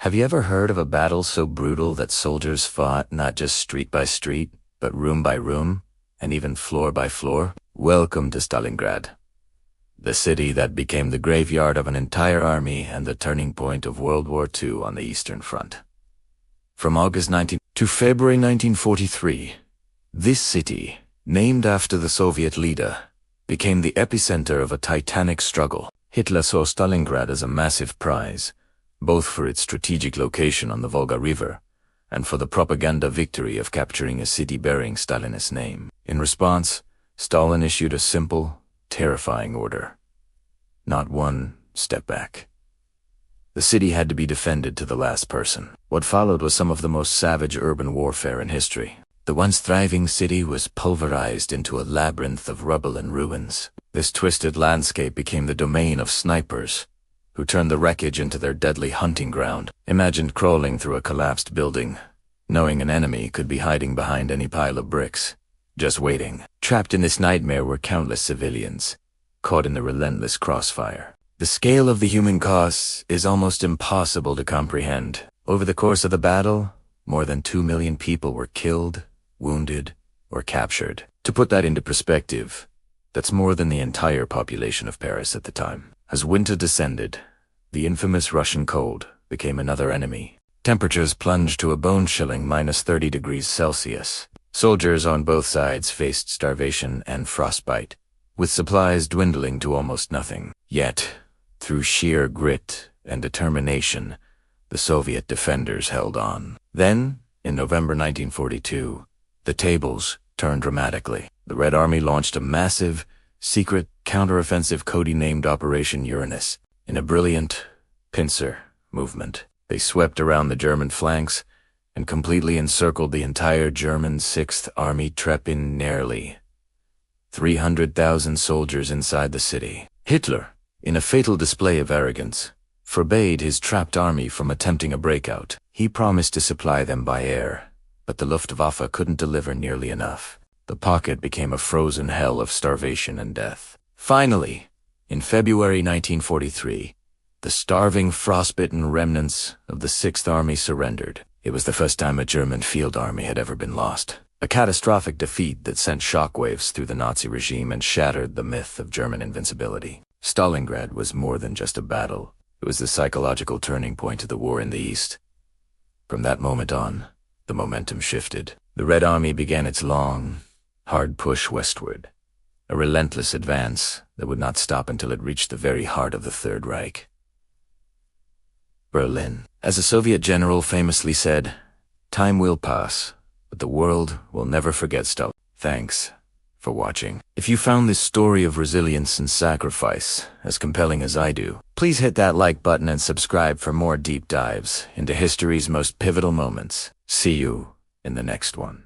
Have you ever heard of a battle so brutal that soldiers fought not just street by street, but room by room, and even floor by floor? Welcome to Stalingrad, the city that became the graveyard of an entire army and the turning point of World War II on the Eastern Front. From August 19 to February 1943, this city, named after the Soviet leader, became the epicenter of a titanic struggle. Hitler saw Stalingrad as a massive prize, both for its strategic location on the Volga River and for the propaganda victory of capturing a city bearing Stalinist name. In response, Stalin issued a simple, terrifying order: not one step back. The city had to be defended to the last person. What followed was some of the most savage urban warfare in history. The once thriving city was pulverized into a labyrinth of rubble and ruins. This twisted landscape became the domain of snipers, who turned the wreckage into their deadly hunting ground. Imagine crawling through a collapsed building, knowing an enemy could be hiding behind any pile of bricks, just waiting. Trapped in this nightmare were countless civilians, caught in the relentless crossfire. The scale of the human cost is almost impossible to comprehend. Over the course of the battle, more than 2 million people were killed, wounded, or captured. To put that into perspective, that's more than the entire population of Paris at the time. As winter descended, the infamous Russian cold became another enemy. Temperatures plunged to a bone-chilling -30 degrees Celsius. Soldiers on both sides faced starvation and frostbite, with supplies dwindling to almost nothing. Yet, through sheer grit and determination, the Soviet defenders held on. Then, in November 1942, the tables turned dramatically. The Red Army launched a massive, secret counteroffensive codenamed Operation Uranus. In a brilliant pincer movement, they swept around the German flanks and completely encircled the entire German 6th Army, trapping nearly 300,000 soldiers inside the city. Hitler, in a fatal display of arrogance, forbade his trapped army from attempting a breakout. He promised to supply them by air, but the Luftwaffe couldn't deliver nearly enough. The pocket became a frozen hell of starvation and death. Finally, in February 1943, the starving, frostbitten remnants of the 6th Army surrendered. It was the first time a German field army had ever been lost. A catastrophic defeat that sent shockwaves through the Nazi regime and shattered the myth of German invincibility. Stalingrad was more than just a battle. It was the psychological turning point of the war in the East. From that moment on, the momentum shifted. The Red Army began its long, hard push westward, a relentless advance that would not stop until it reached the very heart of the Third Reich. Berlin. As a Soviet general famously said, "Time will pass, but the world will never forget Stalin." Thanks for watching. If you found this story of resilience and sacrifice as compelling as I do, please hit that like button and subscribe for more deep dives into history's most pivotal moments. See you in the next one.